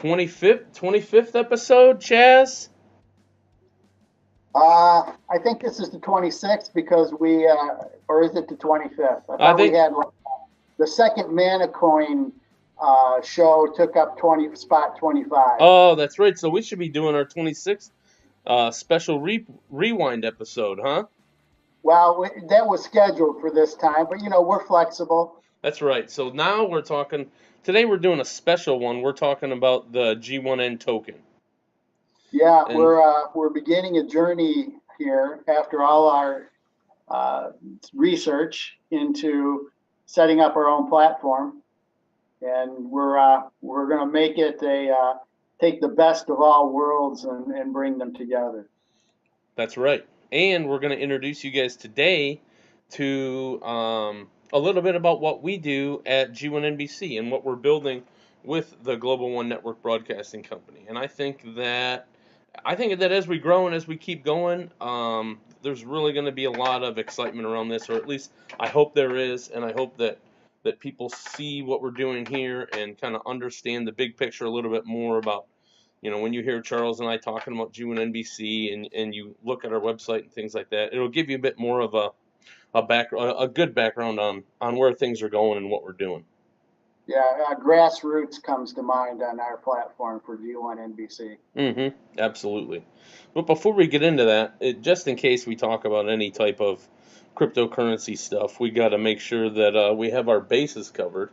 25th episode, Chaz? I think this is the 26th because or is it the 25th? I I thought we think had the second Manna Coin show took up spot 25. Oh, that's right. So we should be doing our 26th special rewind episode, huh? Well, that was scheduled for this time, but we're flexible. That's right. So now today we're doing a special one. We're talking about the G1N token. Yeah, And we're beginning a journey here after all our research into setting up our own platform, and we're going to make it take the best of all worlds and bring them together. that's right. And we're going to introduce you guys today to a little bit about what we do at G1NBC and what we're building with the Global One Network Broadcasting Company. And I think that as we grow and as we keep going, there's really going to be a lot of excitement around this, or at least I hope there is, and I hope that people see what we're doing here and kind of understand the big picture a little bit more about, when you hear Charles and I talking about G1NBC and you look at our website and things like that, it'll give you a bit more of a good background on where things are going and what we're doing. Yeah, grassroots comes to mind on our platform for G1NBC. Mm-hmm. Absolutely. But before we get into that, just in case we talk about any type of cryptocurrency stuff, we got to make sure that we have our bases covered.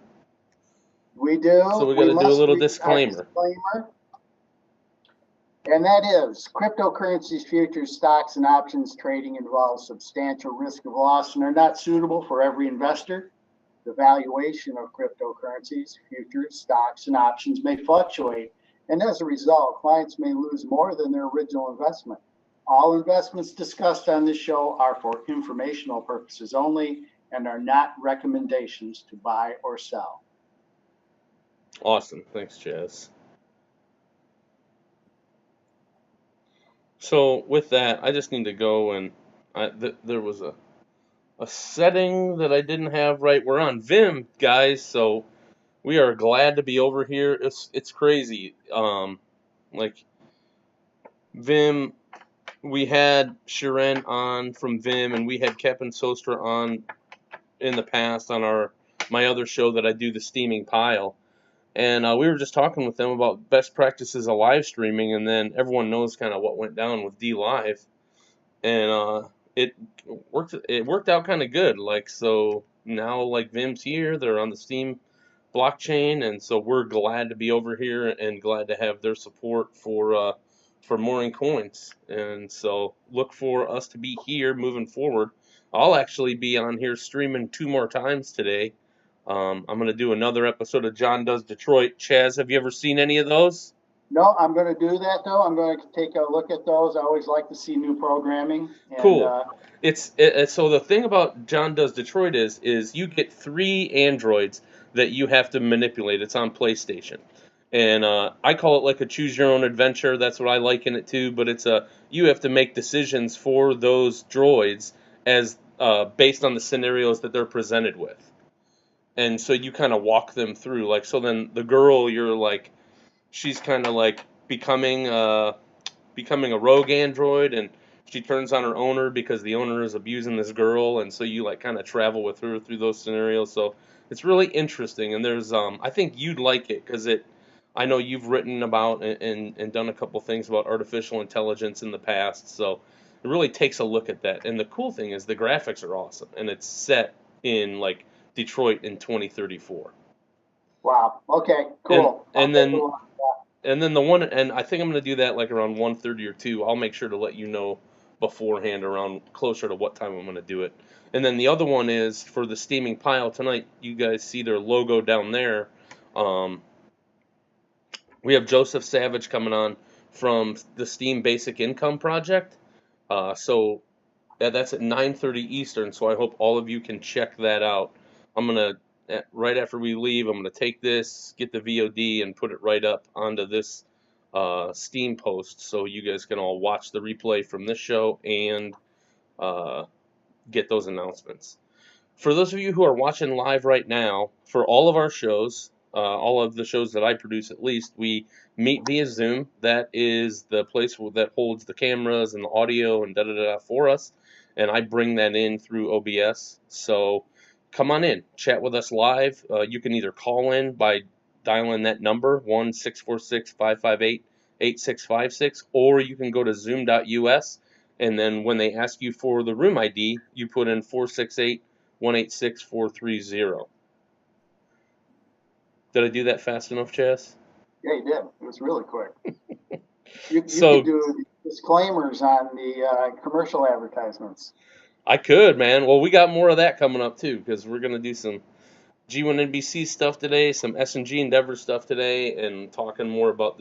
We do. So we got to do a little disclaimer. And that is, cryptocurrencies, futures, stocks, and options trading involves substantial risk of loss and are not suitable for every investor. The valuation of cryptocurrencies, futures, stocks, and options may fluctuate, and as a result, clients may lose more than their original investment. All investments discussed on this show are for informational purposes only and are not recommendations to buy or sell. Awesome. Thanks, Chaz. So with that, I just need to go and there was a setting that I didn't have right. We're on Vim, guys, so we are glad to be over here. It's crazy. Like Vim, we had Shiren on from Vim, and we had Kevin Sostra on in the past on my other show that I do, the Steaming Pile. And we were just talking with them about best practices of live streaming, and then everyone knows kind of what went down with D Live, and it worked out kind of good. Like, so now, like, Vim's here, they're on the Steam blockchain, and so we're glad to be over here and glad to have their support for mooring coins. And so look for us to be here moving forward. I'll actually be on here streaming 2 more times today. I'm going to do another episode of John Does Detroit. Chaz, have you ever seen any of those? No, I'm going to do that, though. I'm going to take a look at those. I always like to see new programming. And, cool. So the thing about John Does Detroit is you get 3 androids that you have to manipulate. It's on PlayStation. And I call it like a choose your own adventure. That's what I liken it to. But you have to make decisions for those droids as based on the scenarios that they're presented with. And so you kind of walk them through. Like, so then the girl, you're like, she's kind of like becoming a rogue android, and she turns on her owner because the owner is abusing this girl, and so you like kind of travel with her through those scenarios. So it's really interesting, and there's I think you'd like it because I know you've written about and done a couple things about artificial intelligence in the past, so it really takes a look at that. And the cool thing is the graphics are awesome, and it's set in like Detroit in 2034. Wow. Okay. Cool. And then the one, and I think I'm going to do that like around 1:30 or 2. I'll make sure to let you know beforehand around closer to what time I'm going to do it. And then the other one is for the Steaming Pile tonight. You guys see their logo down there. We have Joseph Savage coming on from the Steam Basic Income Project. So that's at 9:30 Eastern. So I hope all of you can check that out. I'm going to, right after we leave, I'm going to take this, get the VOD, and put it right up onto this Steam post so you guys can all watch the replay from this show and get those announcements. For those of you who are watching live right now, for all of our shows, all of the shows that I produce, at least, we meet via Zoom. That is the place that holds the cameras and the audio and da-da-da for us. And I bring that in through OBS. So come on in, chat with us live. You can either call in by dialing that number, 1-646-558-8656, or you can go to zoom.us, and then when they ask you for the room ID, you put in 468-186-430. Did I do that fast enough, Chaz? Yeah, you did. It was really quick. You could So do disclaimers on the commercial advertisements. I could, man. Well, we got more of that coming up too, because we're gonna do some G1NBC stuff today, some S&G Endeavor stuff today, and talking more about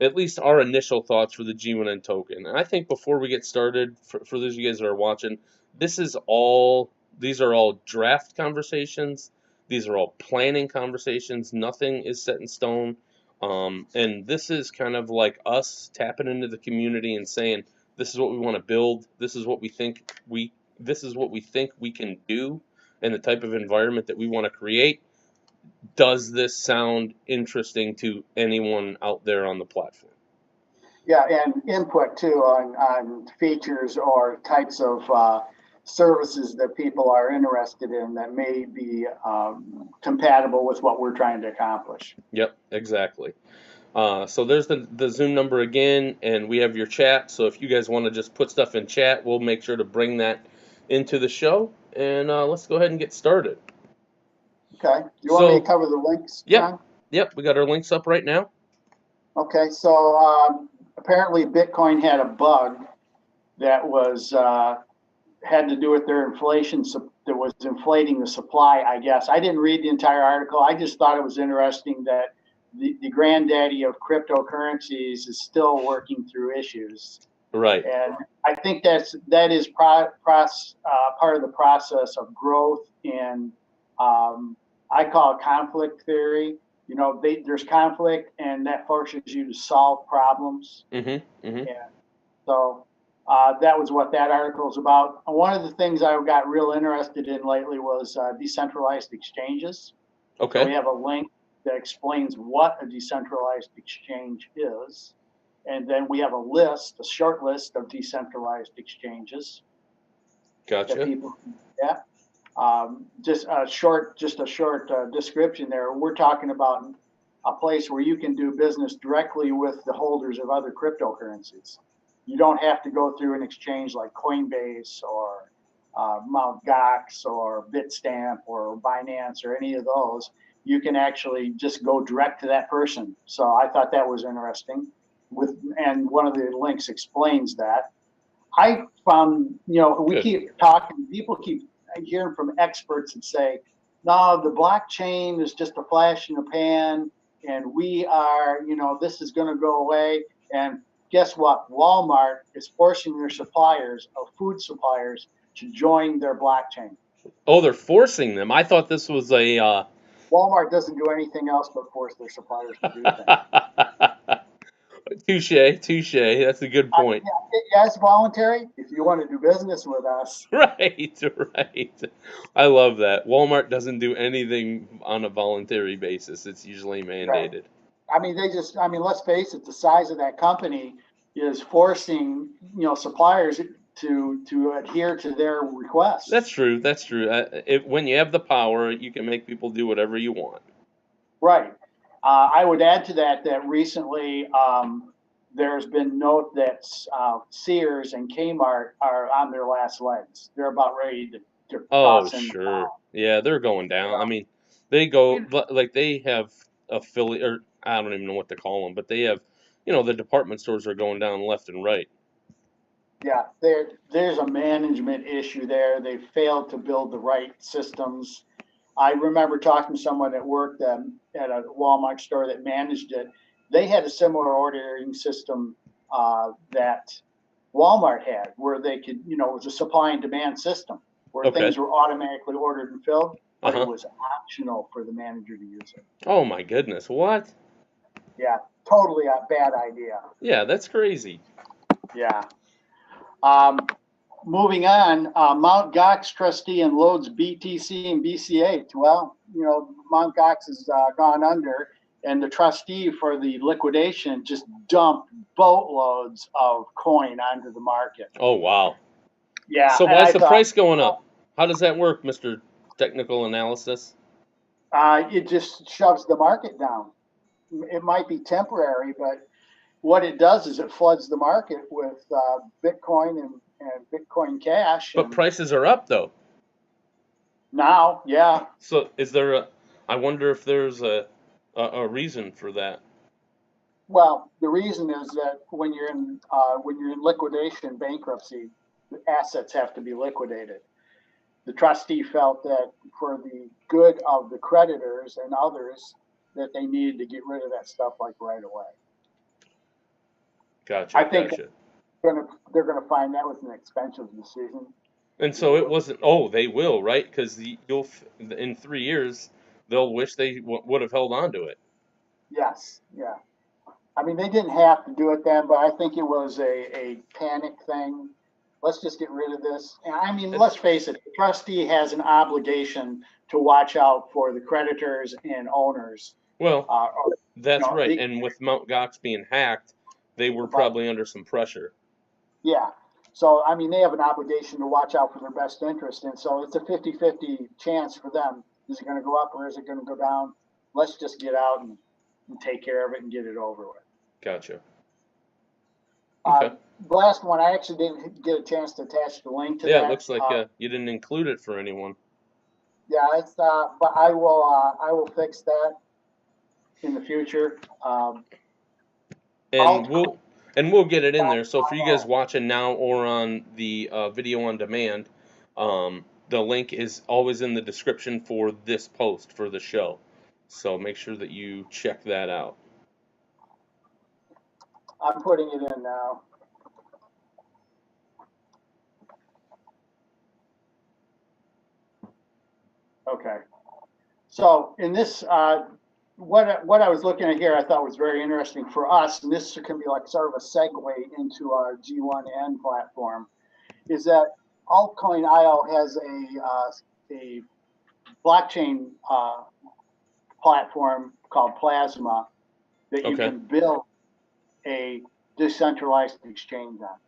at least our initial thoughts for the G1N token. And I think before we get started, for those of you guys that are watching, these are all draft conversations. These are all planning conversations. Nothing is set in stone. And this is kind of like us tapping into the community and saying, this is what we want to build. This is what we think we can do, and the type of environment that we want to create. Does this sound interesting to anyone out there on the platform? Yeah, and input too on features or types of services that people are interested in that may be compatible with what we're trying to accomplish. Yep, exactly. So there's the Zoom number again, and we have your chat. So if you guys want to just put stuff in chat, we'll make sure to bring that into the show. And let's go ahead and get started. Okay. Do you want me to cover the links, John? Yep, we got our links up right now. Okay, so apparently Bitcoin had a bug that was had to do with their inflation that was inflating the supply, I guess. I didn't read the entire article. I just thought it was interesting that the granddaddy of cryptocurrencies is still working through issues. Right. And I think that is part of the process of growth in, I call it conflict theory. You know, there's conflict, and that forces you to solve problems. Mm-hmm. Mm-hmm. Yeah. So that was what that article is about. One of the things I got real interested in lately was decentralized exchanges. Okay. So we have a link that explains what a decentralized exchange is. And then we have a short list of decentralized exchanges. Gotcha. That people can get. Just a short description there. We're talking about a place where you can do business directly with the holders of other cryptocurrencies. You don't have to go through an exchange like Coinbase or Mt. Gox or Bitstamp or Binance or any of those. You can actually just go direct to that person. So I thought that was interesting. And one of the links explains that. I found, we keep talking, people keep hearing from experts and say, no, the blockchain is just a flash in the pan, and we are, this is going to go away. And guess what? Walmart is forcing their food suppliers, to join their blockchain. Oh, they're forcing them. I thought this was a... Walmart doesn't do anything else but force their suppliers to do things. Touche. That's a good point. Yeah, it's voluntary if you want to do business with us. Right. I love that. Walmart doesn't do anything on a voluntary basis. It's usually mandated. Right. Let's face it, the size of that company is forcing, suppliers to adhere to their requests. That's true. When you have the power, you can make people do whatever you want. Right. I would add to that recently there's been note that Sears and Kmart are on their last legs. They're about ready to cross in. Sure. Yeah, they're going down. I mean, they go like they have affiliate, or I don't even know what to call them, but they have, the department stores are going down left and right. Yeah, there's a management issue there. They failed to build the right systems. I remember talking to someone that worked at a Walmart store that managed it. They had a similar ordering system that Walmart had, where they could, it was a supply and demand system where things were automatically ordered and filled, but it was optional for the manager to use it. Oh my goodness, what? Yeah, totally a bad idea. Yeah, that's crazy. Yeah. moving on, Mt. Gox trustee unloads BTC and BCH. Well, you know, Mt. Gox has gone under, and the trustee for the liquidation just dumped boatloads of coin onto the market. Oh, wow. Yeah. So why is the price going up? How does that work, Mr. Technical Analysis? It just shoves the market down. It might be temporary, but what it does is it floods the market with Bitcoin and Bitcoin Cash. But prices are up, though. Now, yeah. So is there a? I wonder if there's a reason for that. Well, the reason is that when you're in liquidation, bankruptcy, the assets have to be liquidated. The trustee felt that for the good of the creditors and others, that they needed to get rid of that stuff like right away. Gotcha. I think gotcha. they're gonna find that was an expensive decision. And so it wasn't. Oh, they will, right? Because you'll in 3 years they'll wish they would have held on to it. Yes, yeah. I mean, they didn't have to do it then, but I think it was a panic thing. Let's just get rid of this. And I mean, let's face it, the trustee has an obligation to watch out for the creditors and owners. Well, that's right. They, and with Mt. Gox being hacked, they were probably under some pressure. Yeah. So, I mean, they have an obligation to watch out for their best interest. And so it's a 50-50 chance for them. Is it going to go up or is it going to go down? Let's just get out and take care of it and get it over with. Gotcha. Okay. The last one, I actually didn't get a chance to attach the link to that. Yeah, it looks like you didn't include it for anyone. Yeah, it's but I will fix that in the future. And we'll get it in there. So for you guys watching now or on the video on demand, the link is always in the description for this post for the show. So make sure that you check that out. I'm putting it in now. Okay. So in this, what I was looking at here, I thought was very interesting for us, and this can be like sort of a segue into our G1N platform, is that Altcoin.io has a blockchain platform called Plasma that you can build a decentralized exchange on.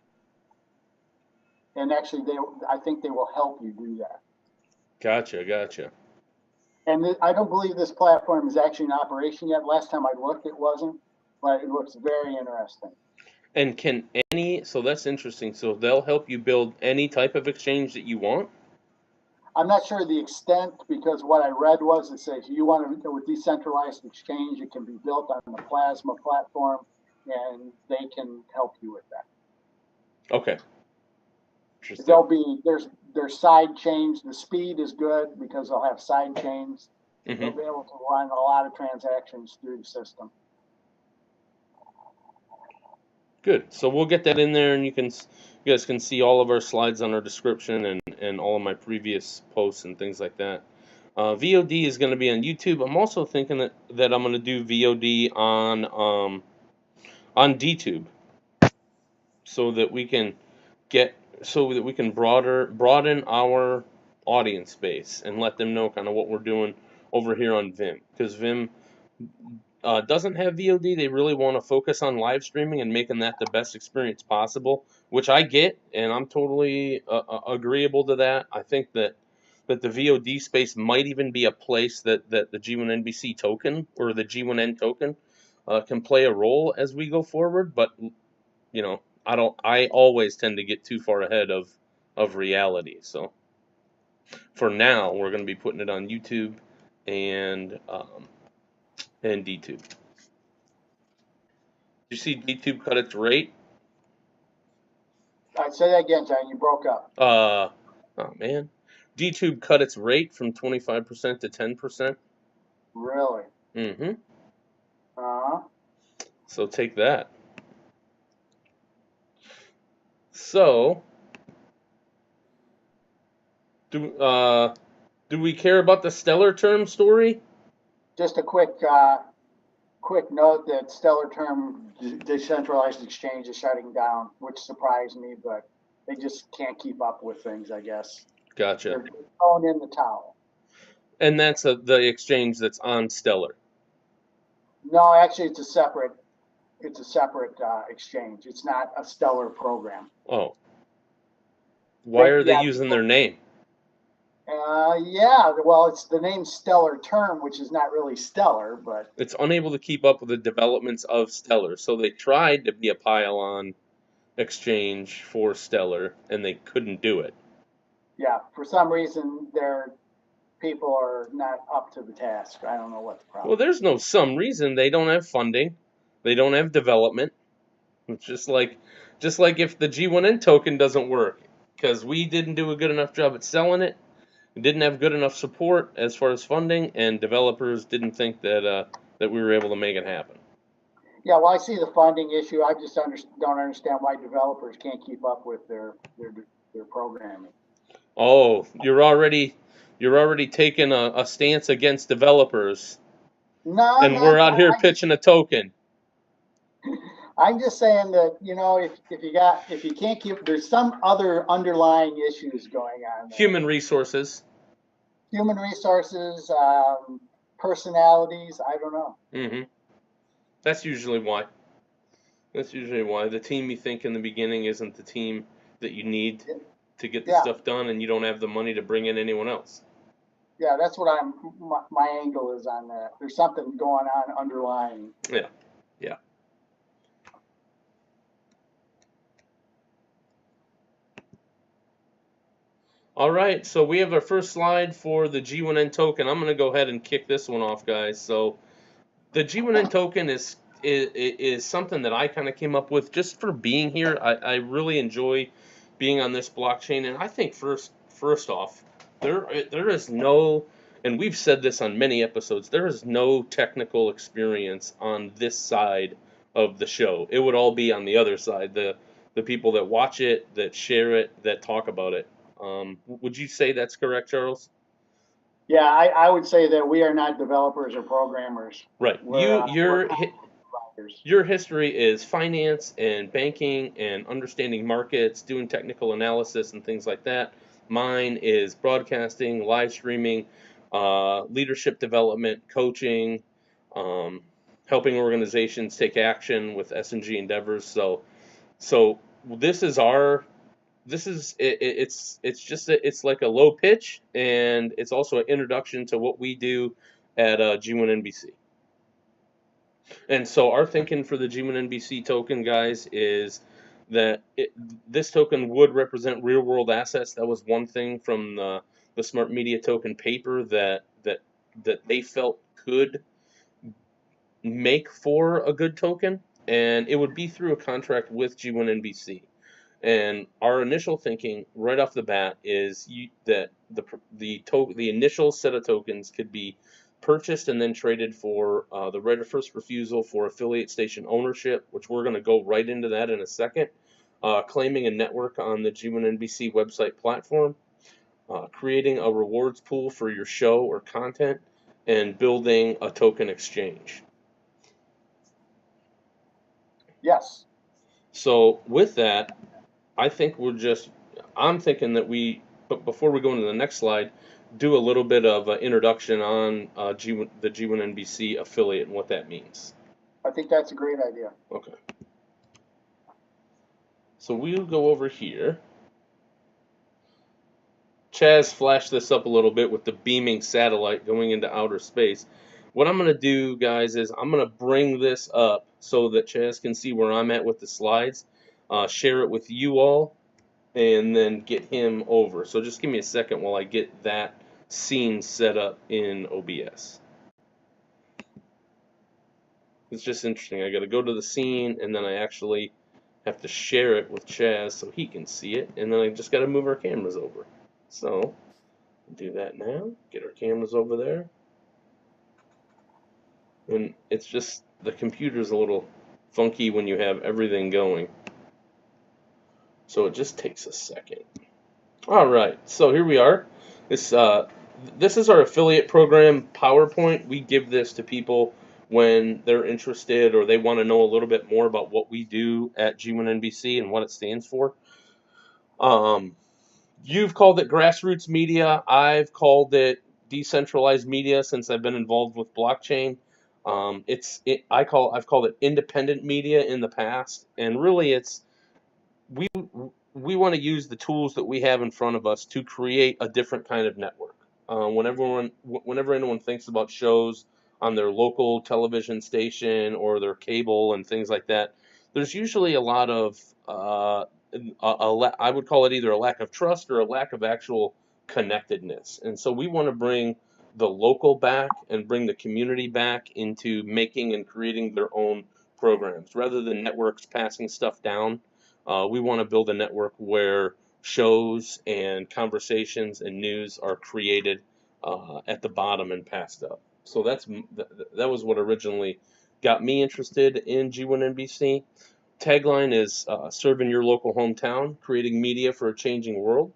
And actually, I think they will help you do that. Gotcha. And I don't believe this platform is actually in operation yet. Last time I looked, it wasn't, but it looks very interesting. And so that's interesting. So they'll help you build any type of exchange that you want? I'm not sure the extent, because what I read was it says you want to do a decentralized exchange, it can be built on the Plasma platform, and they can help you with that. Okay. Interesting. There's side chains. The speed is good because they'll have side chains. They'll be able to run a lot of transactions through the system. Good. So we'll get that in there, and you guys can see all of our slides on our description and all of my previous posts and things like that. VOD is going to be on YouTube. I'm also thinking that I'm going to do VOD on DTube, so that we can broaden our audience base and let them know kind of what we're doing over here on Vim, because Vim doesn't have VOD. They really want to focus on live streaming and making that the best experience possible, which I get, and I'm totally agreeable to that. I think that the VOD space might even be a place that the G1NBC token or the G1N token can play a role as we go forward. But I always tend to get too far ahead of reality. So for now, we're going to be putting it on YouTube and DTube. Did you see DTube cut its rate? Say that again, John. You broke up. Oh man, DTube cut its rate from 25% to 10%. Really? Mm-hmm. So take that. So, do we care about the Stellar Term story? Just a quick note that Stellar Term decentralized exchange is shutting down, which surprised me, but They just can't keep up with things, I guess. Gotcha. They're throwing in the towel. And that's the exchange that's on Stellar. No, actually, it's a separate exchange. It's not a Stellar program. Oh. Why are they Yeah, using their name? yeah, well, it's the name Stellar Term, which is not really stellar, but It's unable to keep up with the developments of Stellar. So they tried to be a pile-on exchange for Stellar, and they couldn't do it. yeah, for some reason, their people are not up to the task. I don't know what the problem. Well, there's no some reason. They don't have funding. They don't have development. It's just like if the G1NToken doesn't work because we didn't do a good enough job at selling it. We didn't have good enough support as far as funding, and developers didn't think that that we were able to make it happen. Yeah, well, I see the funding issue. I just don't understand why developers can't keep up with their programming. Oh, you're already taking a stance against developers, No, and we're out here pitching a token. I'm just saying that, you know, if you can't keep, there's some other underlying issues going on there. Human resources, personalities. I don't know. Mm-hmm. That's usually why. The team you think in the beginning isn't the team that you need to get the stuff done, and you don't have the money to bring in anyone else. Yeah, that's what my angle is on that. There's something going on underlying. Yeah. All right, so we have our first slide for the G1NToken. I'm going to go ahead and kick this one off, guys. So the G1NToken is something that I kind of came up with just for being here. I really enjoy being on this blockchain, and I think first off, there is no, and we've said this on many episodes, there is no technical experience on this side of the show. It would all be on the other side, the people that watch it, that share it, that talk about it. Would you say that's correct, Charles? Yeah, I would say that we are not developers or programmers. Right. Your history is finance and banking and understanding markets, doing technical analysis and things like that. Mine is broadcasting, live streaming, leadership development, coaching, helping organizations take action with S&G endeavors. So it's like a low pitch, and it's also an introduction to what we do at G1NBC. And so our thinking for the G1NBC token, guys, is that this token would represent real world assets. That was one thing from the Smart Media Token paper that they felt could make for a good token, and it would be through a contract with G1NBC. And our initial thinking right off the bat is that the initial set of tokens could be purchased and then traded for the right of first refusal for affiliate station ownership, which we're going to go right into that in a second, claiming a network on the G1NBC website platform, creating a rewards pool for your show or content, and building a token exchange. Yes. So with that, I'm thinking that but before we go into the next slide, do a little bit of an introduction on the G1NBC affiliate and what that means. I think that's a great idea. Okay. So we'll go over here. Chaz flashed this up a little bit with the beaming satellite going into outer space. What I'm going to do, guys, is I'm going to bring this up so that Chaz can see where I'm at with the slides, share it with you all, and then get him over. So just give me a second while I get that scene set up in OBS. It's just interesting. I got to go to the scene, and then I actually have to share it with Chaz so he can see it, and then I just got to move our cameras over. So do that now. Get our cameras over there. And it's just the computer's a little funky when you have everything going. So it just takes a second. All right, so here we are. This is our affiliate program PowerPoint. We give this to people when they're interested or they want to know a little bit more about what we do at G1NBC and what it stands for. You've called it grassroots media. I've called it decentralized media since I've been involved with blockchain. I've called it independent media in the past, and really we we want to use the tools that we have in front of us to create a different kind of network. Whenever anyone thinks about shows on their local television station or their cable and things like that, there's usually a lot of I would call it either a lack of trust or a lack of actual connectedness. And so we want to bring the local back and bring the community back into making and creating their own programs rather than networks passing stuff down. We want to build a network where shows and conversations and news are created at the bottom and passed up. So that was what originally got me interested in G1NBC. Tagline is serving your local hometown, creating media for a changing world.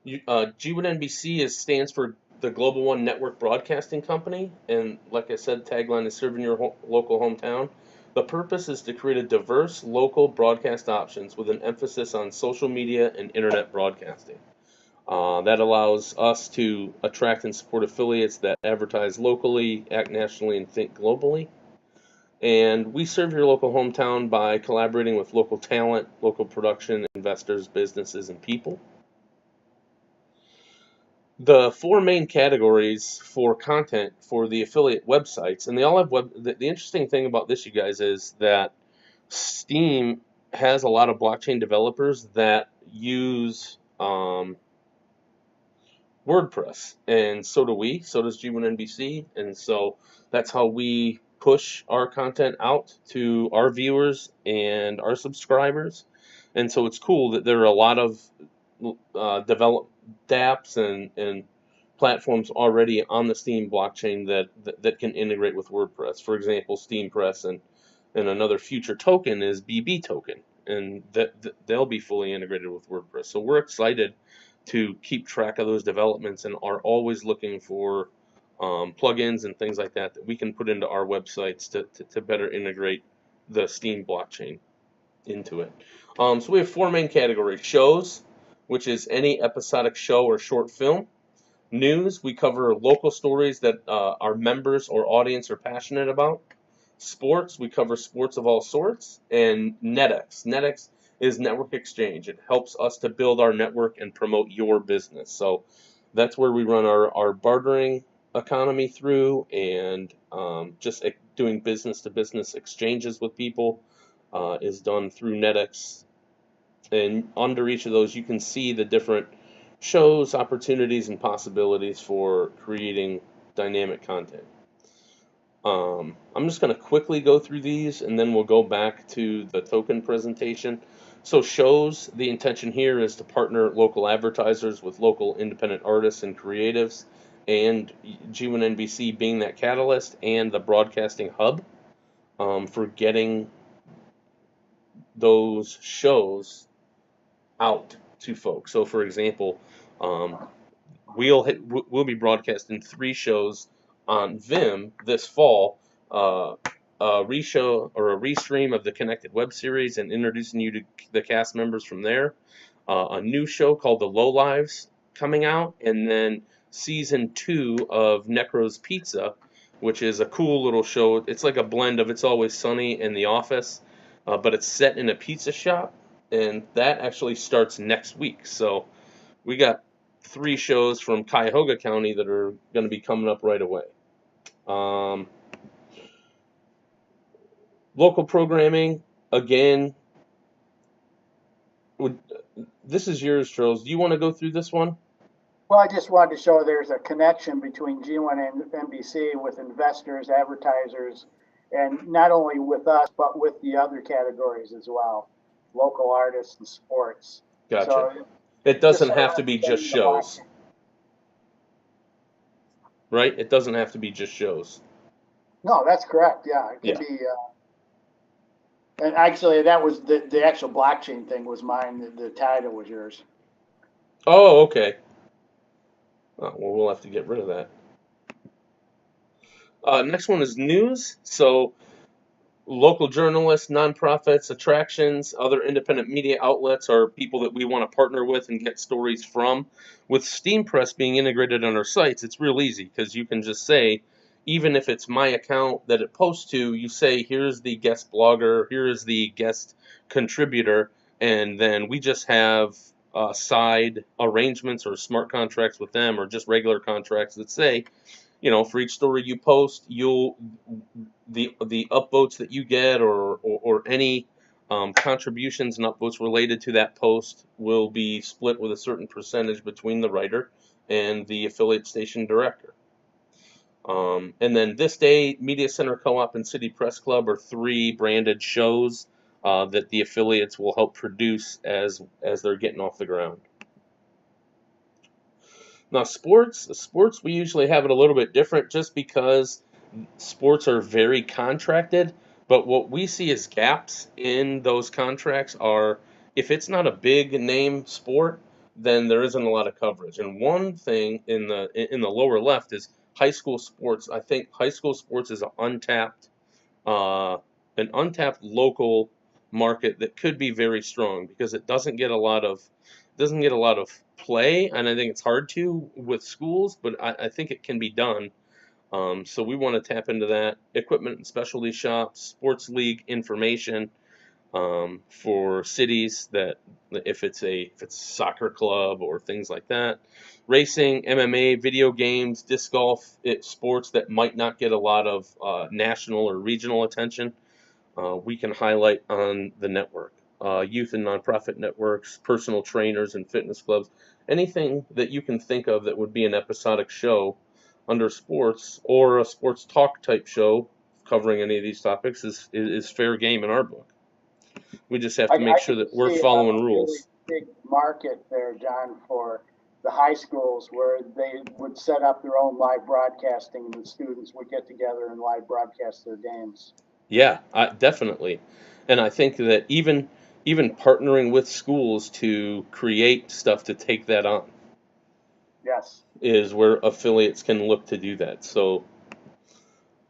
G1NBC stands for the Global One Network Broadcasting Company, and like I said, tagline is serving your local hometown. The purpose is to create a diverse local broadcast options with an emphasis on social media and internet broadcasting. That allows us to attract and support affiliates that advertise locally, act nationally, and think globally. And we serve your local hometown by collaborating with local talent, local production, investors, businesses, and people. The four main categories for content for the affiliate websites, and they all have the interesting thing about this, you guys, is that Steam has a lot of blockchain developers that use WordPress, and so do we. So does G1NBC, and so that's how we push our content out to our viewers and our subscribers. And so it's cool that there are a lot of developed dApps and platforms already on the Steam blockchain that can integrate with WordPress. For example, SteamPress and another future token is BB token, and that they'll be fully integrated with WordPress. So we're excited to keep track of those developments and are always looking for plugins and things like that we can put into our websites to better integrate the Steam blockchain into it. So we have four main categories: shows, which is any episodic show or short film. News, we cover local stories that our members or audience are passionate about. Sports, we cover sports of all sorts. And NetX. NetX is network exchange. It helps us to build our network and promote your business. So that's where we run our bartering economy through, and just doing business to business exchanges with people is done through NetX. And under each of those, you can see the different shows, opportunities, and possibilities for creating dynamic content. I'm just going to quickly go through these, and then we'll go back to the token presentation. So shows, the intention here is to partner local advertisers with local independent artists and creatives, and G1NBC being that catalyst and the broadcasting hub for getting those shows out to folks. So for example, we'll be broadcasting 3 shows on Vim this fall, a re-show or a restream of the Connected web series and introducing you to the cast members from there, a new show called The Low Lives coming out, and then season 2 of Necro's Pizza, which is a cool little show. It's like a blend of It's Always Sunny and The Office, but it's set in a pizza shop, and that actually starts next week. So we got 3 shows from Cuyahoga County that are going to be coming up right away. Local programming, again, this is yours, Charles. Do you want to go through this one? Well, I just wanted to show there's a connection between G1 and NBC with investors, advertisers, and not only with us, but with the other categories as well, local artists and sports. Gotcha. So it doesn't have to be just shows, right? It doesn't have to be just shows. No, that's correct. Yeah, it can be. And actually, that was the actual blockchain thing was mine. The title was yours. Oh, okay. Oh, well, we'll have to get rid of that. Next one is news. So local journalists, nonprofits, attractions, other independent media outlets are people that we want to partner with and get stories from. With SteamPress being integrated on our sites, it's real easy because you can just say, even if it's my account that it posts to, you say, here's the guest blogger, here is the guest contributor, and then we just have side arrangements or smart contracts with them, or just regular contracts that say, for each story you post, the upvotes that you get, or any contributions and upvotes related to that post will be split with a certain percentage between the writer and the affiliate station director. And then This Day, Media Center Co-op, and City Press Club are 3 branded shows that the affiliates will help produce as they're getting off the ground. Now, sports, we usually have it a little bit different just because sports are very contracted. But what we see as gaps in those contracts are, if it's not a big name sport, then there isn't a lot of coverage. And one thing in the lower left is high school sports. I think high school sports is uh, an untapped local market that could be very strong because it doesn't get a lot of play, and I think it's hard to with schools, but I think it can be done. So we want to tap into that. Equipment and specialty shops, sports league information for cities, that if it's a soccer club or things like that. Racing, MMA, video games, disc golf, sports that might not get a lot of national or regional attention, we can highlight on the network. Youth and nonprofit networks, personal trainers and fitness clubs, anything that you can think of that would be an episodic show under sports, or a sports talk type show covering any of these topics is fair game in our book. We just have to make sure that we're following rules. Really big market there, John, for the high schools where they would set up their own live broadcasting and the students would get together and live broadcast their games. Yeah, definitely. And I think that even partnering with schools to create stuff to take that on Yes. is where affiliates can look to do that. So,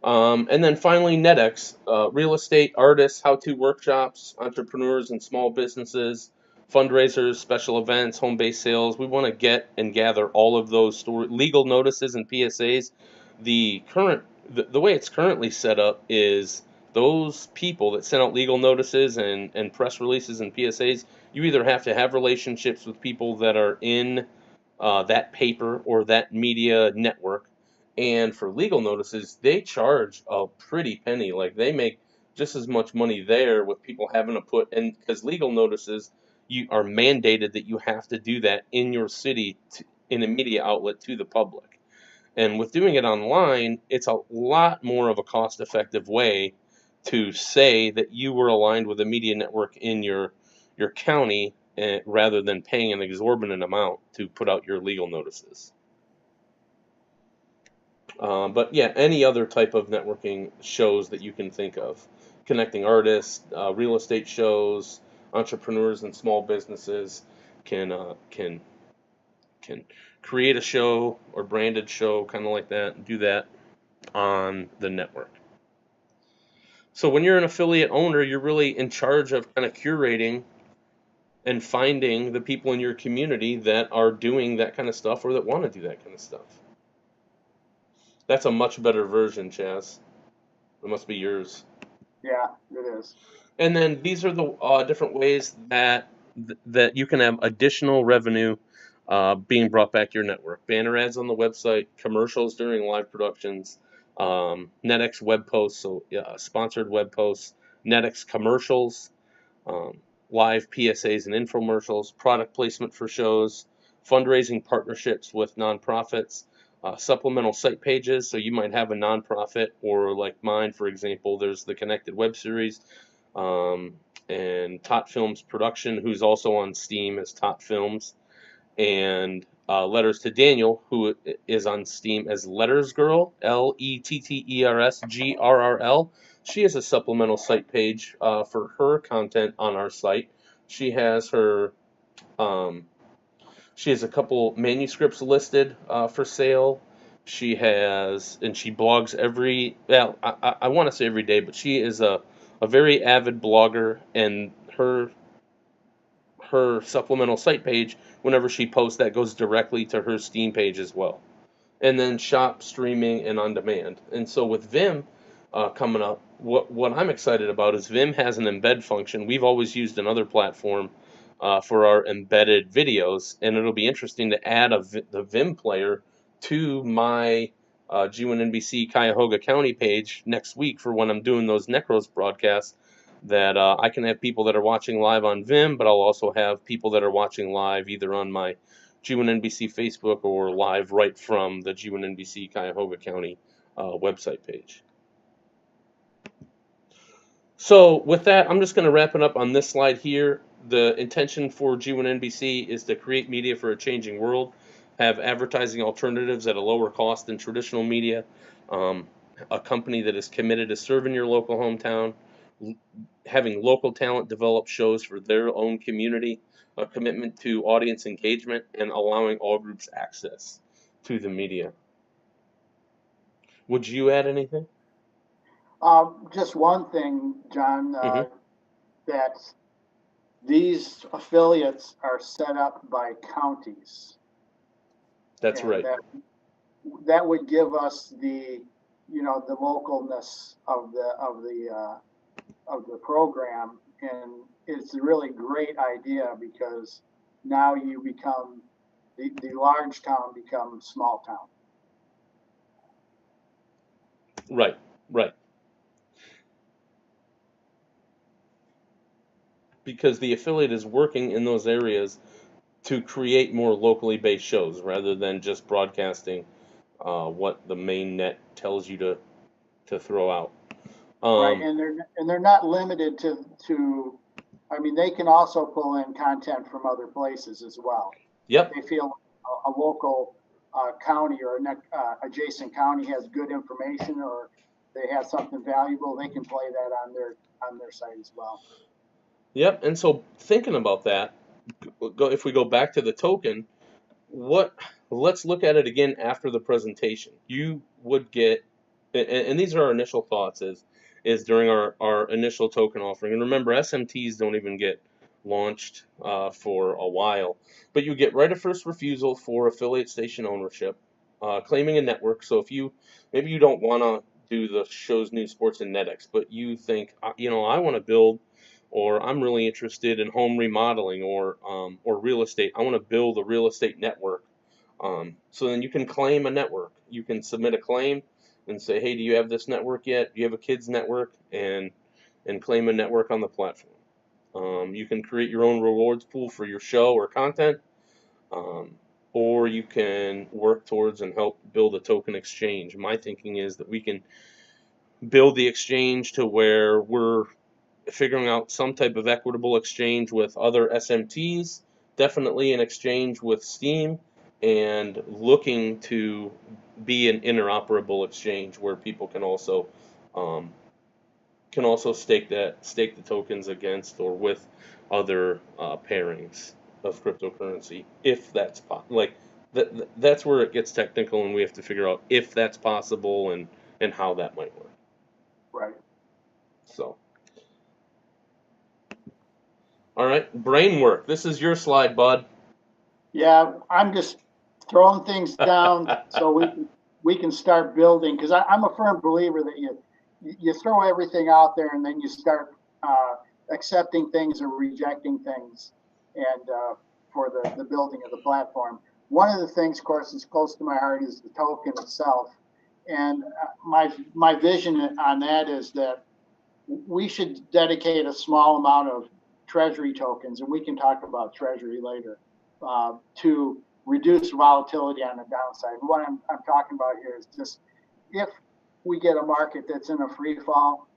and then finally, NetX, real estate, artists, how-to workshops, entrepreneurs and small businesses, fundraisers, special events, home-based sales. We want to get and gather all of those legal notices and PSAs. The way it's currently set up is those people that send out legal notices and press releases and PSAs, you either have to have relationships with people that are in that paper or that media network. And for legal notices, they charge a pretty penny. Like, they make just as much money there with people having to put in, because legal notices, you are mandated that you have to do that in your city in a media outlet to the public. And with doing it online, it's a lot more of a cost-effective way to say that you were aligned with a media network in your county, rather than paying an exorbitant amount to put out your legal notices. But yeah, any other type of networking shows that you can think of, connecting artists, real estate shows, entrepreneurs and small businesses can create a show or branded show, kind of like that, and do that on the network. So when you're an affiliate owner, you're really in charge of kind of curating and finding the people in your community that are doing that kind of stuff or that want to do that kind of stuff. That's a much better version, Chaz. It must be yours. Yeah, it is. And then these are the different ways that you can have additional revenue being brought back to your network. Banner ads on the website, commercials during live productions, NetX web posts, so sponsored web posts, NetX commercials, live PSAs and infomercials, product placement for shows, fundraising partnerships with nonprofits, supplemental site pages. So you might have a nonprofit, or like mine, for example, there's the Connected Web Series, and Tot Films Production, who's also on Steam as Tot Films, and Letters to Daniel, who is on Steam as Letters Girl, LettersGrrl. She has a supplemental site page for her content on our site. She has her she has a couple manuscripts listed for sale. She blogs I want to say every day, but she is a a very avid blogger, and her supplemental site page, whenever she posts, that goes directly to her Steam page as well. And then shop, streaming, and on demand. And so with Vim coming up, what I'm excited about is Vim has an embed function. We've always used another platform for our embedded videos, and it'll be interesting to add the Vim player to my G1NBC Cuyahoga County page next week for when I'm doing those Necros broadcasts, that I can have people that are watching live on Vim, but I'll also have people that are watching live either on my G1NBC Facebook or live right from the G1NBC Cuyahoga County website page. So with that, I'm just going to wrap it up on this slide here. The intention for G1NBC is to create media for a changing world, have advertising alternatives at a lower cost than traditional media, a company that is committed to serving your local hometown, having local talent develop shows for their own community, a commitment to audience engagement, and allowing all groups access to the media. Would you add anything? Just one thing, John, Mm-hmm. that these affiliates are set up by counties, That's and right. that would give us the, the localness of the program, and it's a really great idea because now you become the large town becomes small town. Right, right. Because the affiliate is working in those areas to create more locally based shows rather than just broadcasting what the main net tells you to throw out. Right, and they're not limited to. I mean, they can also pull in content from other places as well. Yep. They feel a local county or adjacent county has good information, or they have something valuable, they can play that on their site as well. Yep. And so thinking about that, if we go back to the token, let's look at it again after the presentation. You would get, and these are our initial thoughts, is during our initial token offering. And remember, SMTs don't even get launched for a while, but you get right of first refusal for affiliate station ownership, claiming a network. So if maybe you don't want to do the shows, news, sports, and NetX, but you think, I want to build, or I'm really interested in home remodeling or real estate. I want to build a real estate network. So then you can claim a network. You can submit a claim and say, hey, do you have this network yet? Do you have a kids network? And claim a network on the platform. You can create your own rewards pool for your show or content, or you can work towards and help build a token exchange. My thinking is that we can build the exchange to where we're figuring out some type of equitable exchange with other SMTs, definitely an exchange with Steam, and looking to be an interoperable exchange where people can also stake the tokens against or with other pairings of cryptocurrency, if that's that's where it gets technical, and we have to figure out if that's possible and how that might work. Right. So. All right, brain work. This is your slide, bud. Yeah, I'm just throwing things down so we can start building, because I'm a firm believer that you throw everything out there and then you start accepting things or rejecting things, and for the building of the platform. One of the things, of course, is close to my heart is the token itself, and my vision on that is that we should dedicate a small amount of treasury tokens, and we can talk about treasury later, to reduce volatility on the downside. And what I'm talking about here is just, if we get a market that's in a free fall,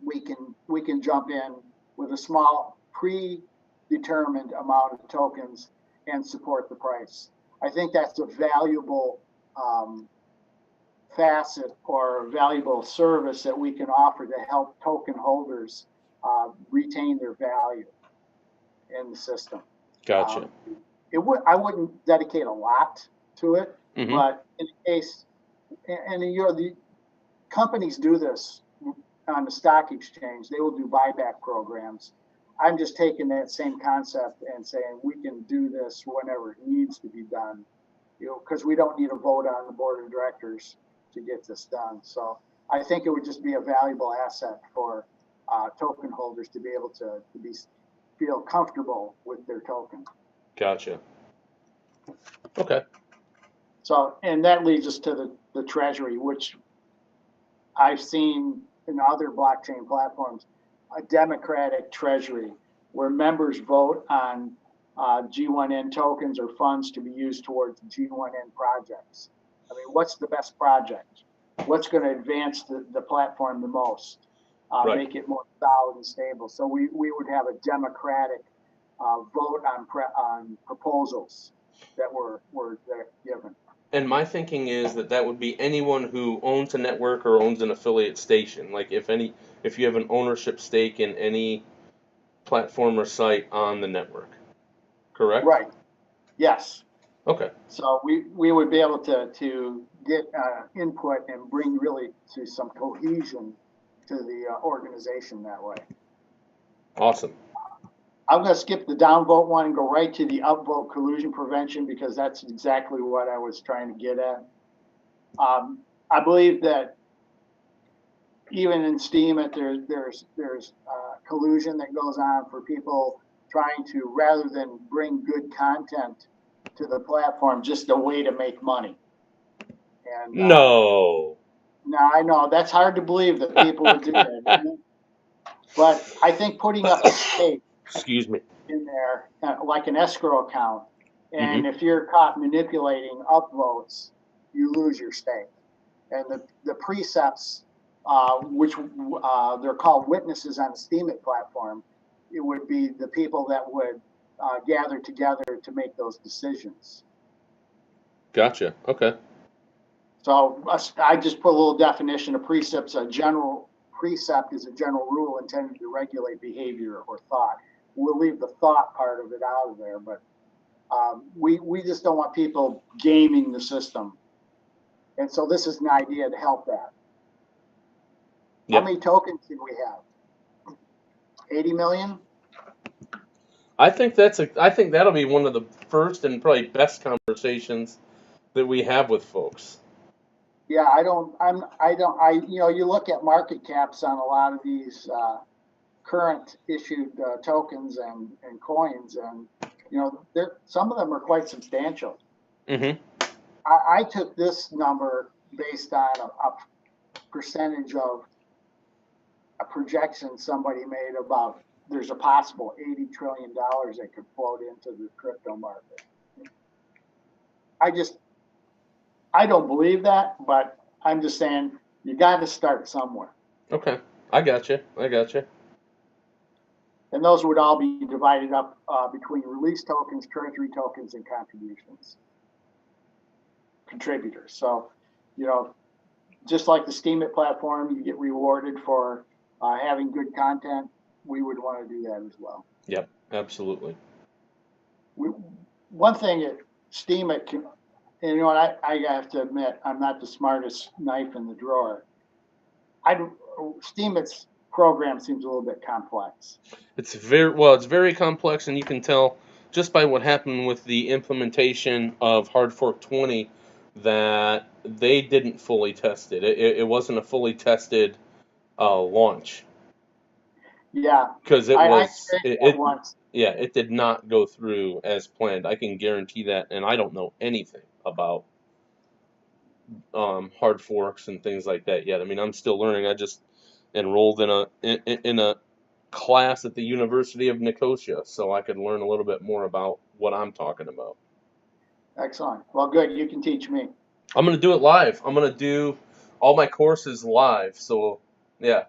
we can jump in with a small predetermined amount of tokens and support the price. I think that's a valuable facet or valuable service that we can offer to help token holders retain their value in the system. Gotcha. I wouldn't dedicate a lot to it, Mm-hmm. but in case, and the companies do this on the stock exchange, they will do buyback programs. I'm just taking that same concept and saying we can do this whenever it needs to be done, because we don't need a vote on the board of directors to get this done. So I think it would just be a valuable asset for token holders to be able to feel comfortable with their token. Gotcha. Okay. So, and that leads us to the treasury, which I've seen in other blockchain platforms, a democratic treasury where members vote on G1N tokens or funds to be used towards G1N projects. I mean, what's the best project? What's going to advance the platform the most? Right. Make it more solid and stable. So we would have a democratic vote on proposals that were given. And my thinking is that would be anyone who owns a network or owns an affiliate station. Like if you have an ownership stake in any platform or site on the network, correct? Right. Yes. Okay. So we would be able to get input and bring really to some cohesion to the organization that way. Awesome. I'm going to skip the downvote one and go right to the upvote collusion prevention, because that's exactly what I was trying to get at. I believe that even in Steam, there's collusion that goes on for people trying to, rather than bring good content to the platform, just a way to make money. And no. Now I know that's hard to believe that people would do that, but I think putting up a stake, excuse me, in there, like an escrow account, and if you're caught manipulating upvotes, you lose your stake. And the precepts, which they're called witnesses on the Steemit platform, it would be the people that would gather together to make those decisions. Gotcha. Okay. So I just put a little definition of precepts. A general precept is a general rule intended to regulate behavior or thought. We'll leave the thought part of it out of there, but we just don't want people gaming the system. And so this is an idea to help that. Yep. How many tokens did we have? 80 million? I think that'll be one of the first and probably best conversations that we have with folks. Yeah, you look at market caps on a lot of these current issued tokens and coins, and some of them are quite substantial. Mm-hmm. I took this number based on a percentage of a projection somebody made about there's a possible $80 trillion that could float into the crypto market. I don't believe that, but I'm just saying you got to start somewhere. Okay, I got you. And those would all be divided up between release tokens, treasury tokens, and contributors. So, just like the Steemit platform, you get rewarded for having good content. We would want to do that as well. Yep, absolutely. One thing at Steemit can, and I have to admit, I'm not the smartest knife in the drawer. Steemit's program seems a little bit complex. It's very complex, and you can tell just by what happened with the implementation of Hard Fork 20 that they didn't fully test it. It wasn't a fully tested launch. Yeah, because it did not go through as planned. I can guarantee that, and I don't know anything about hard forks and things like that yet. I mean, I'm still learning. I just enrolled in a class at the University of Nicosia, so I could learn a little bit more about what I'm talking about. Excellent. Well, good. You can teach me. I'm going to do it live. I'm going to do all my courses live. So, yeah,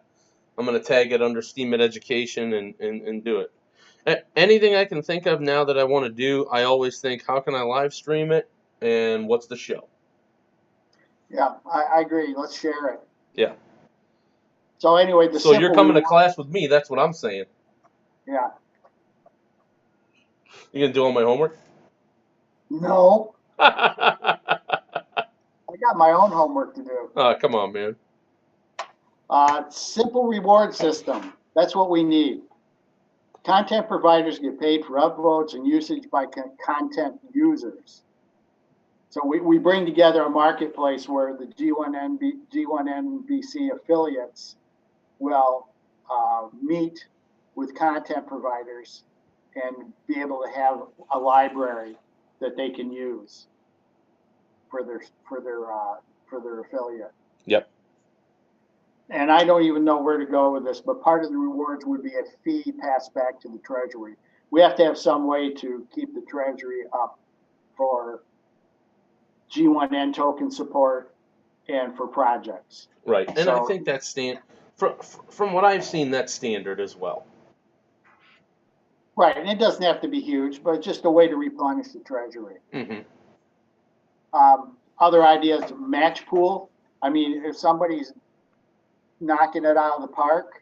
I'm going to tag it under Steemit Education and do it. Anything I can think of now that I want to do, I always think, how can I live stream it, and what's the show? Yeah, I agree. Let's share it. Yeah. So anyway, so you're coming to class with me. That's what I'm saying. Yeah. You gonna do all my homework? No. I got my own homework to do. Oh, come on, man. Simple reward system. That's what we need. Content providers get paid for upvotes and usage by content users. So we bring together a marketplace where the G1NBC affiliates will meet with content providers and be able to have a library that they can use for their affiliate. Yep. And I don't even know where to go with this, but part of the rewards would be a fee passed back to the Treasury. We have to have some way to keep the Treasury up for G1NToken support and for projects. Right, and so, I think that's from what I've seen, that's standard as well. Right, and it doesn't have to be huge, but just a way to replenish the Treasury. Mm-hmm. Other ideas, match pool. I mean, if somebody's knocking it out of the park,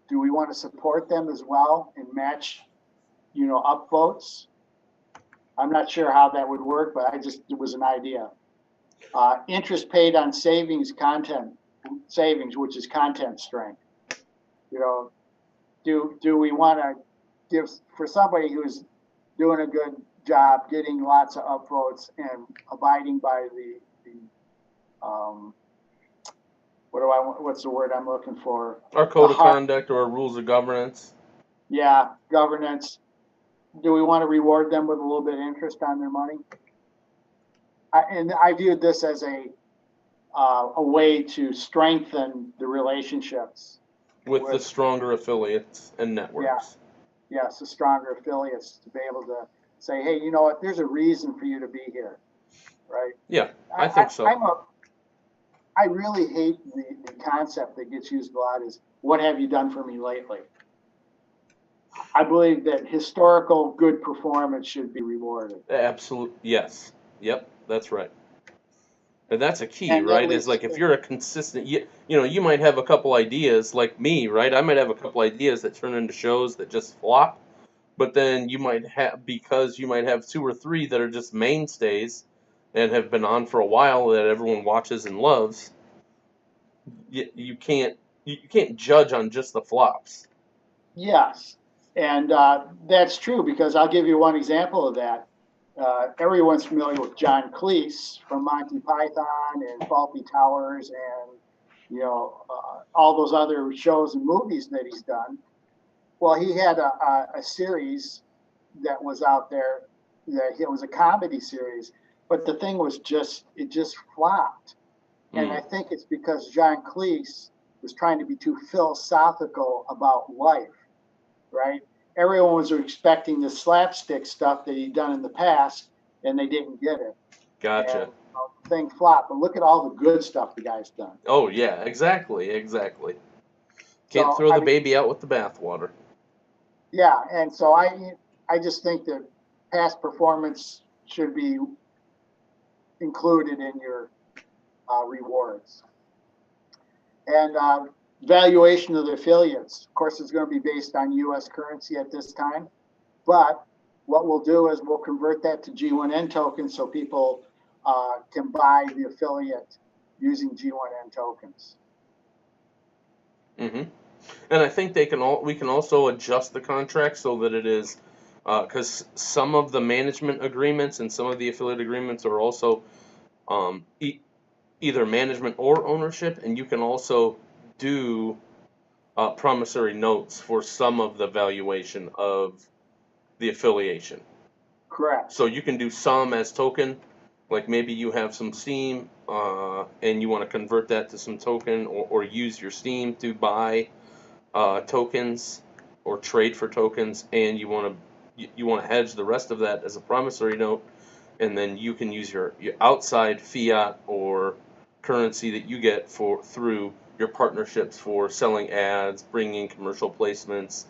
do we want to support them as well and match, upvotes? I'm not sure how that would work, but it was an idea. Interest paid on savings, which is content strength. Do we want to give, for somebody who's doing a good job, getting lots of upvotes and abiding by the what's the word I'm looking for? Our code of conduct or our rules of governance. Yeah, governance. Do we want to reward them with a little bit of interest on their money? I viewed this as a way to strengthen the relationships with the stronger affiliates and networks. Yeah, yes, the stronger affiliates to be able to say, hey, you know what? There's a reason for you to be here, right? Yeah, I think so. I really hate the concept that gets used a lot is, what have you done for me lately? I believe that historical good performance should be rewarded. Absolutely, yes. Yep, that's right. And that's a key, right? Is like if you're a consistent, you might have a couple ideas like me, right? I might have a couple ideas that turn into shows that just flop, but then you might have, because you might have 2 or 3 that are just mainstays and have been on for a while that everyone watches and loves. You can't judge on just the flops. Yes, and that's true, because I'll give you one example of that. Everyone's familiar with John Cleese from Monty Python and Faulty Towers and all those other shows and movies that he's done. Well, he had a series that was out there that it was a comedy series, but the thing was just flopped. And I think it's because John Cleese was trying to be too philosophical about life, right? Everyone was expecting the slapstick stuff that he'd done in the past, and they didn't get it. Gotcha. And, the thing flopped, but look at all the good stuff the guy's done. Oh, yeah, exactly. Can't throw the baby out with the bathwater. Yeah, and so I just think that past performance should be included in your rewards. And valuation of the affiliates, of course, is going to be based on U.S. currency at this time. But what we'll do is we'll convert that to G1NToken so people can buy the affiliate using G1NTokens. Mm-hmm. And I think we can also adjust the contract so that it is, because some of the management agreements and some of the affiliate agreements are also either management or ownership, and you can also do promissory notes for some of the valuation of the affiliation. Correct. So you can do some as token, like maybe you have some Steam and you want to convert that to some token, or use your Steam to buy tokens or trade for tokens, and you want to hedge the rest of that as a promissory note, and then you can use your outside fiat or currency that you get through your partnerships for selling ads, bringing commercial placements,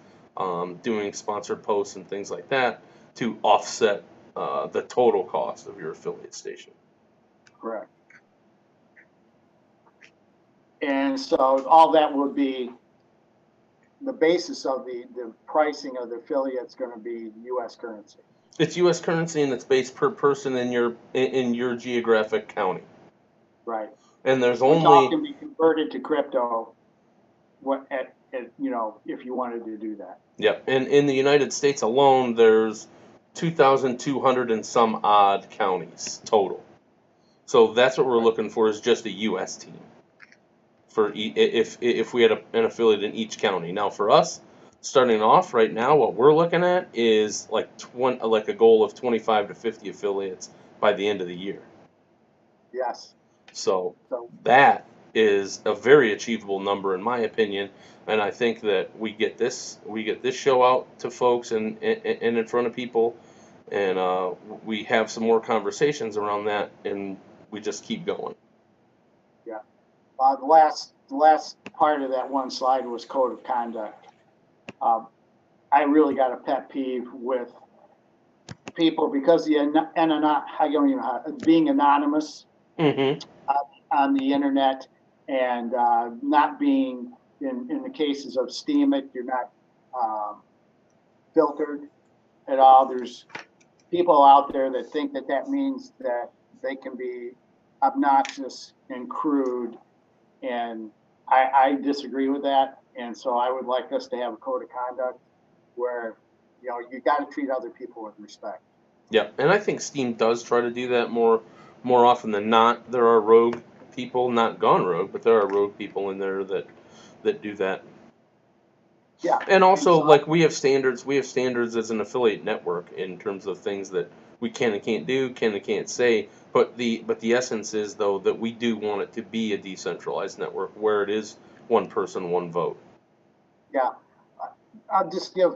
doing sponsored posts and things like that to offset the total cost of your affiliate station. Correct. And so all that would be the basis of the pricing of the affiliate's going to be U.S. currency. It's U.S. currency, and it's based per person in your geographic county. Right. And there's Which only all can be converted to crypto. if you wanted to do that. Yeah, and in the United States alone, there's 2,200 and some odd counties total. So that's what we're looking for, is just a U.S. team for if we had an affiliate in each county. Now for us, starting off right now, what we're looking at is like a goal of 25 to 50 affiliates by the end of the year. Yes. So So that is a very achievable number in my opinion, and I think that we get this show out to folks and in front of people, and we have some more conversations around that, and we just keep going. yeah, the last part of that one slide was code of conduct. I really got a pet peeve with people because being anonymous Mm-hmm. on the internet, and not being in the cases of Steemit, you're not filtered at all. There's people out there that think that means that they can be obnoxious and crude, and I disagree with that. And so I would like us to have a code of conduct where you got to treat other people with respect. Yeah, and I think Steam does try to do that more often than not. There are rogue people, not gone rogue, but there are rogue people in there that do that. Yeah, And also, so like, we have standards. We have standards as an affiliate network in terms of things that we can and can't do, can and can't say. But the essence is, though, that we do want it to be a decentralized network where it is one person, one vote. yeah, I'll just give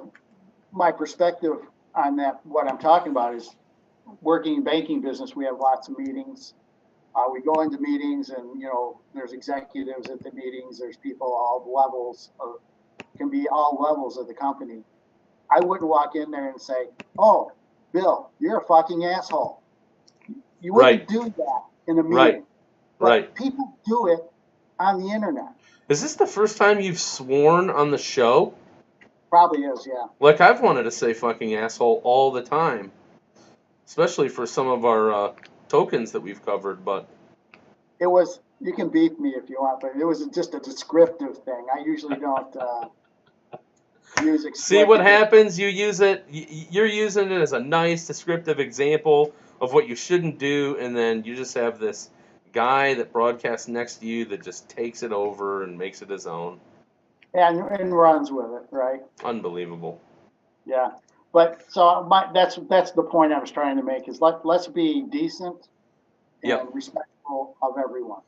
my perspective on that. What I'm talking about is working in banking business. We have lots of meetings. We go into meetings, and there's executives at the meetings. There's people all levels can be all levels of the company. I wouldn't walk in there and say, "Oh, Bill, you're a fucking asshole." You wouldn't Right, do that in a right, meeting, right. but people do it on the internet. Is this the first time you've sworn on the show? Probably is, yeah. Like, I've wanted to say fucking asshole all the time, especially for some of our tokens that we've covered, but It was. You can beat me if you want, but it was just a descriptive thing. I usually don't use see what explicative. happens? You use it, you're using it as a nice descriptive example of what you shouldn't do, and then you just have this guy that broadcasts next to you that just takes it over and makes it his own. And runs with it, right? Unbelievable. Yeah. But so that's the point I was trying to make is let's be decent and Yep. respectful of everyone.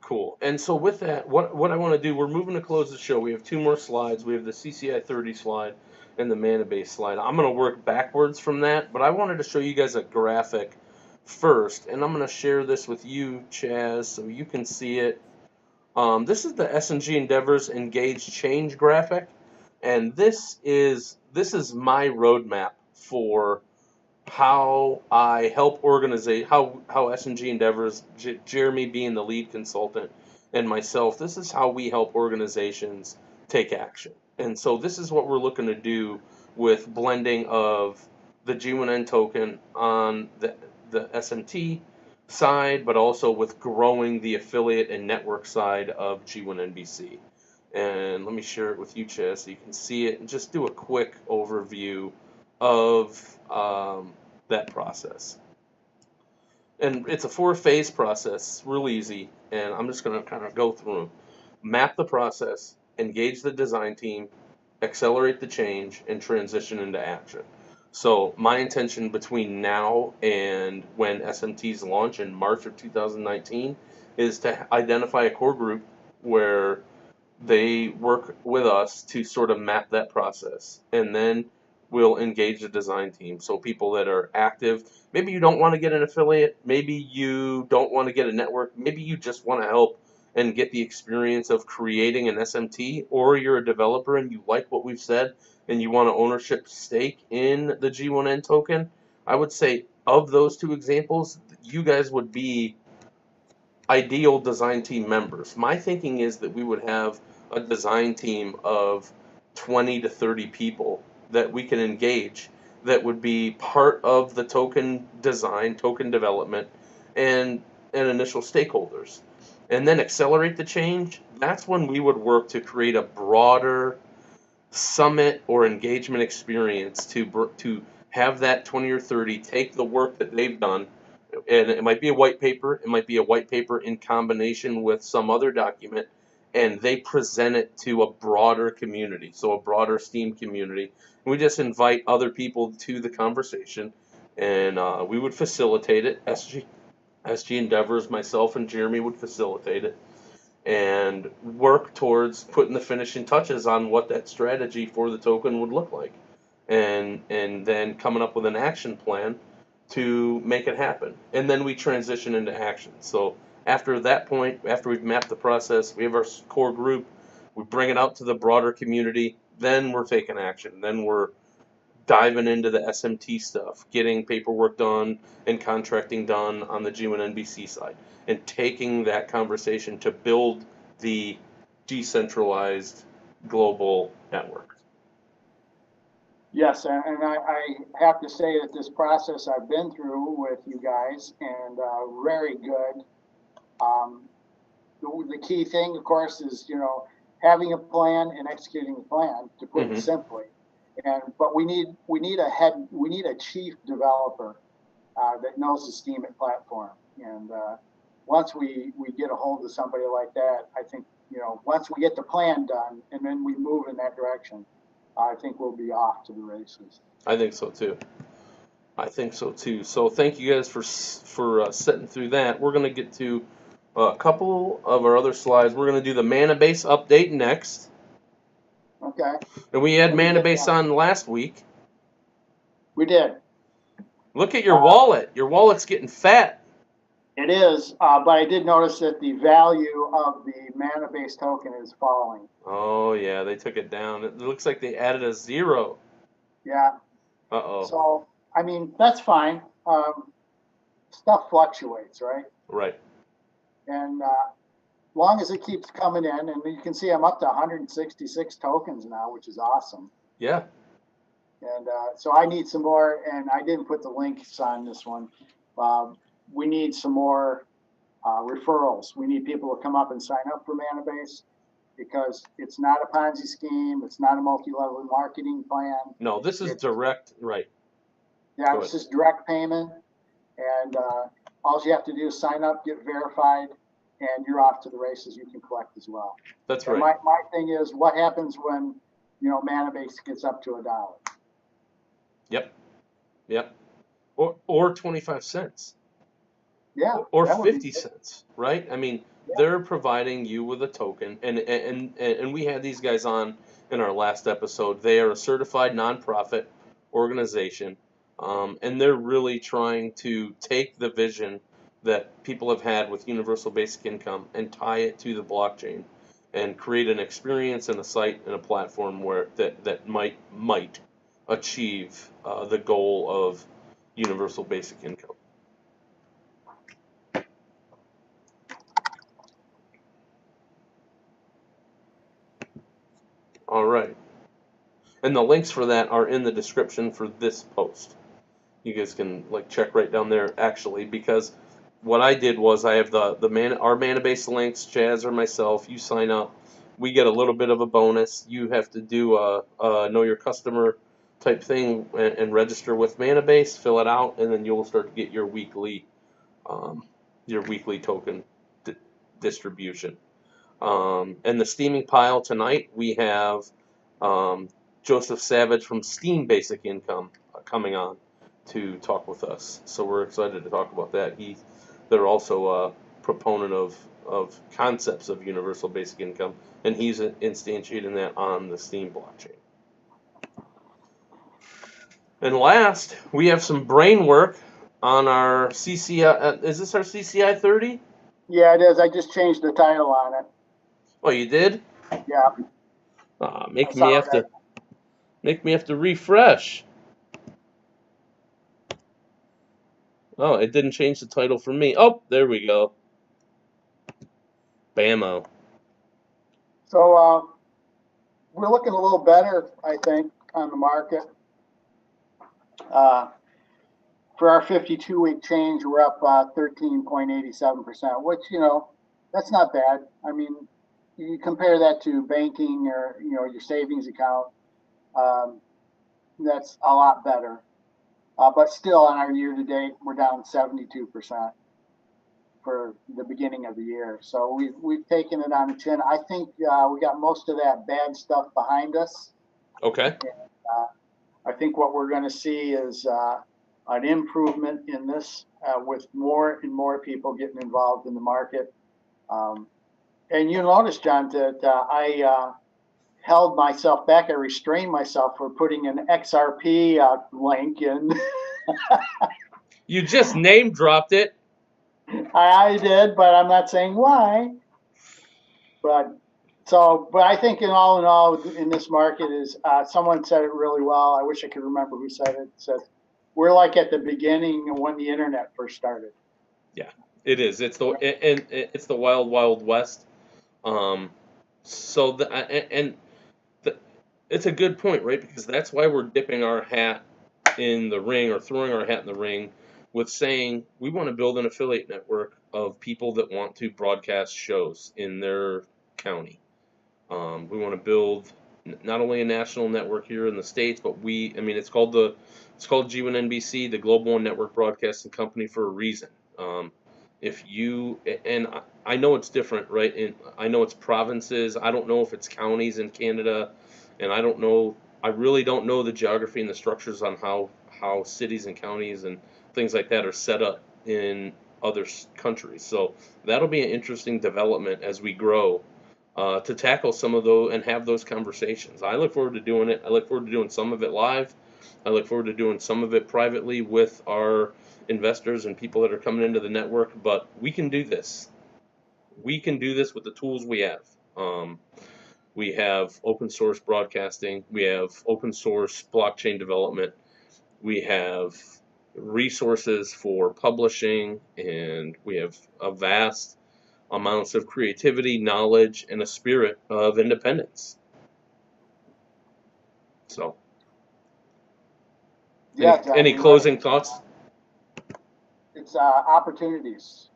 Cool. And so with that, what I want to do, we're moving to close the show. We have two more slides. We have the CCI 30 slide and the Mannabase slide. I'm going to work backwards from that, but I wanted to show you guys a graphic first, and I'm going to share this with you, Chaz, so you can see it. This is the S&G Endeavors Engage Change graphic, and this is my roadmap for how I help organize, how S&G Endeavors, Jeremy being the lead consultant, and myself, this is how we help organizations take action. And so this is what we're looking to do with blending of the G1N token on the SMT side, but also with growing the affiliate and network side of G1NBC. And let me share it with you, Chaz, so you can see it and just do a quick overview of that process. And it's a 4-phase process, real easy, and I'm just going to kind of go through them. Map the process, engage the design team, accelerate the change, and transition into action. So my intention between now and when SMTs launch in March of 2019 is to identify a core group where they work with us to sort of map that process, and then we'll engage the design team. So people that are active, maybe you don't want to get an affiliate, maybe you don't want to get a network, maybe you just want to help and get the experience of creating an SMT, or you're a developer and you like what we've said and you want an ownership stake in the G1N token. I would say of those two examples, you guys would be ideal design team members. My thinking is that we would have a design team of 20 to 30 people that we can engage that would be part of the token design, token development, and initial stakeholders. and then accelerate the change, that's when we would work to create a broader summit or engagement experience to have that 20 or 30 take the work that they've done, and it might be a white paper, it might be a white paper in combination with some other document, and they present it to a broader community, so a broader Steam community. We just invite other people to the conversation, and we would facilitate it. SG Endeavors, myself and Jeremy would facilitate it and work towards putting the finishing touches on what that strategy for the token would look like, and then coming up with an action plan to make it happen. And then we transition into action. So after that point, after we've mapped the process, we have our core group, we bring it out to the broader community, then we're taking action. Then we're diving into the SMT stuff, getting paperwork done and contracting done on the G1NBC side, and taking that conversation to build the decentralized global network. Yes, and I have to say that this process I've been through with you guys, and very good. The key thing, of course, is having a plan and executing the plan, to put it simply. But we need a chief developer that knows the Steam platform. And once we get a hold of somebody like that, I think once we get the plan done and then we move in that direction, I think we'll be off to the races. I think so too. So thank you guys for sitting through that. We're gonna get to a couple of our other slides. We're gonna do the Mannabase update next. Okay. And we had Mannabase on last week. We did. Look at your wallet. Your wallet's getting fat. It is, but I did notice that the value of the Mannabase token is falling. Oh, yeah, they took it down. It looks like they added a 0. Yeah. Uh-oh. So, I mean, that's fine. Stuff fluctuates, right? Right. And long as it keeps coming in, and you can see I'm up to 166 tokens now, which is awesome. Yeah. And so I need some more, and I didn't put the links on this one. We need some more referrals. We need people to come up and sign up for Mannabase, because it's not a Ponzi scheme. It's not a multi-level marketing plan. No, this is direct, right. Yeah, it's just direct payment. And all you have to do is sign up, get verified, and you're off to the races. You can collect as well. That's and right. My thing is, what happens when Mannabase gets up to $1? Yep. Or 25 cents. Yeah. Or 50 cents, right? I mean, they're providing you with a token, and we had these guys on in our last episode. They are a certified nonprofit organization, and they're really trying to take the vision that people have had with universal basic income and tie it to the blockchain, and create an experience and a site and a platform where that might achieve the goal of universal basic income. All right. And the links for that are in the description for this post. You guys can check right down there actually, because what I did was I have our Mannabase links, Chaz or myself. You sign up, we get a little bit of a bonus. You have to do a know your customer type thing and register with Mannabase, fill it out, and then you'll start to get your weekly token distribution. And the steaming pile tonight, we have Joseph Savage from Steam Basic Income coming on to talk with us. So we're excited to talk about that. They're also a proponent of concepts of universal basic income, and he's instantiating that on the Steam blockchain. And last, we have some brain work on our CCI. Is this our CCI 30? Yeah, it is. I just changed the title on it. Oh, you did? Yeah. Make me have to refresh. Oh, it didn't change the title for me. Oh, there we go. Bammo. So we're looking a little better, I think, on the market. For our 52-week change, we're up 13.87%, which, That's not bad. I mean, you compare that to banking or, your savings account, um, that's a lot better. But still, on our year to date, we're down 72% for the beginning of the year. So we've taken it on the chin. I think we got most of that bad stuff behind us. Okay. And, I think what we're going to see is an improvement in this with more and more people getting involved in the market. And you notice, John, that I held myself back. I restrained myself for putting an XRP link in. You just name dropped it. I did, but I'm not saying why. But I think in all, in this market is someone said it really well. I wish I could remember who said it. It says we're like at the beginning when the internet first started. Yeah, it is. It's the wild, wild west. So it's a good point, right? Because that's why we're dipping our hat in the ring or throwing our hat in the ring with saying we want to build an affiliate network of people that want to broadcast shows in their county. We want to build not only a national network here in the States, but it's called G1NBC, the Global One Network Broadcasting Company, for a reason. I know it's different, right? And I know it's provinces. I don't know if it's counties in Canada, and I really don't know the geography and the structures on how cities and counties and things like that are set up in other countries. So that'll be an interesting development as we grow to tackle some of those and have those conversations. I look forward to doing it. I look forward to doing some of it live. I look forward to doing some of it privately with our investors and people that are coming into the network. But we can do this. We can do this with the tools we have. We have open source broadcasting. We have open source blockchain development. We have resources for publishing, and we have a vast amounts of creativity, knowledge, and a spirit of independence. So, Yeah, any closing thoughts? It's opportunities.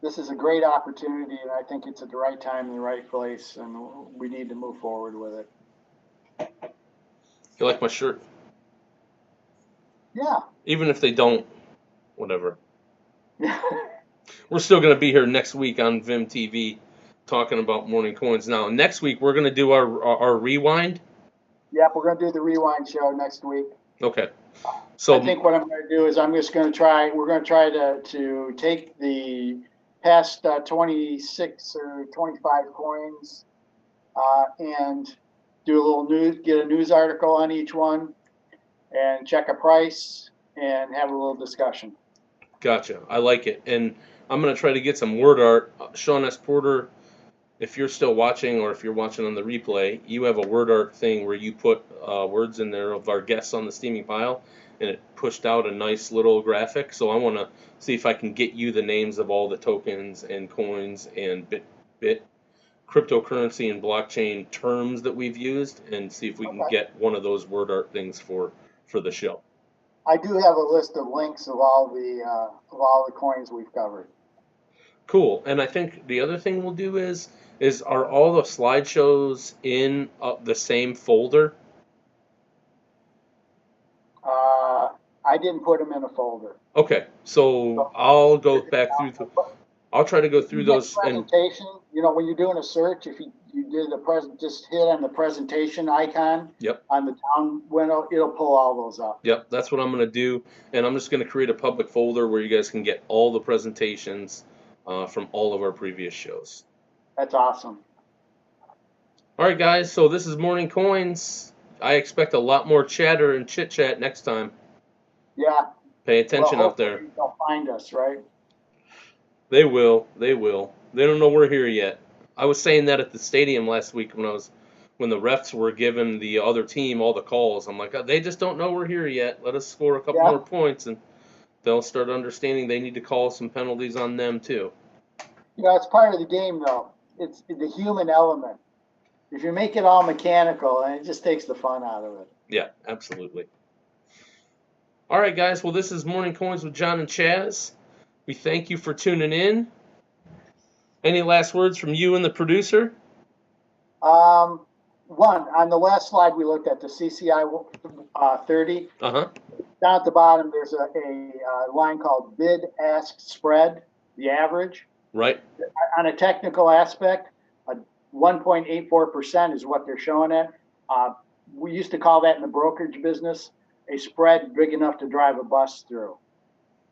This is a great opportunity, and I think it's at the right time in the right place, and we need to move forward with it. You like my shirt? Yeah. Even if they don't, whatever. We're still going to be here next week on Vim TV talking about Morning Coins. Now, next week we're going to do our rewind. Yep, we're going to do the rewind show next week. Okay. So I think what I'm going to do is we're going to try to take the past 26 or 25 coins and do a little get a news article on each one and check a price and have a little discussion. Gotcha. I like it. And I'm going to try to get some word art. Sean S. Porter, if you're still watching or if you're watching on the replay, you have a word art thing where you put words in there of our guests on the steaming pile, and it pushed out a nice little graphic. So I want to see if I can get you the names of all the tokens and coins and bit cryptocurrency and blockchain terms that we've used, and see if we can get one of those word art things for the show. I do have a list of links of all the coins we've covered. Cool. And I think the other thing we'll do is are all the slideshows in the same folder? I didn't put them in a folder. Okay, so I'll go back through. I'll try to go through those. Presentation. When you're doing a search, if you did just hit on the presentation icon. Yep. On the down window, it'll pull all those up. Yep, that's what I'm going to do, and I'm just going to create a public folder where you guys can get all the presentations from all of our previous shows. That's awesome. All right, guys. So this is Morning Coins. I expect a lot more chatter and chit chat next time. Yeah. Pay attention out there. They'll find us, right? They will. They will. They don't know we're here yet. I was saying that at the stadium last week when the refs were giving the other team all the calls. I'm like, they just don't know we're here yet. Let us score a couple more points, and they'll start understanding they need to call some penalties on them too. It's part of the game, though. It's the human element. If you make it all mechanical, and it just takes the fun out of it. Yeah, absolutely. All right, guys. Well, this is Morning Coins with John and Chaz. We thank you for tuning in. Any last words from you and the producer? One, on the last slide we looked at, the CCI 30. Uh-huh. Down at the bottom, there's a line called bid-ask spread, the average. Right. On a technical aspect, 1.84% is what they're showing it. We used to call that in the brokerage business a spread big enough to drive a bus through.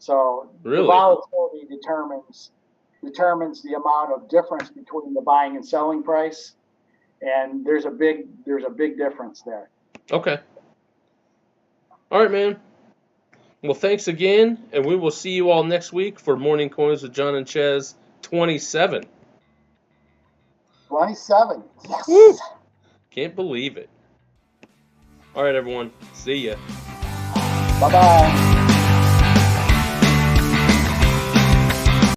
So Really? the volatility determines the amount of difference between the buying and selling price, and there's a big difference there. Okay. All right, man. Well, thanks again, and we will see you all next week for Morning Coins with John and Ches 27. 27. Yes. Woo! Can't believe it. All right, everyone. See ya. Bye-bye.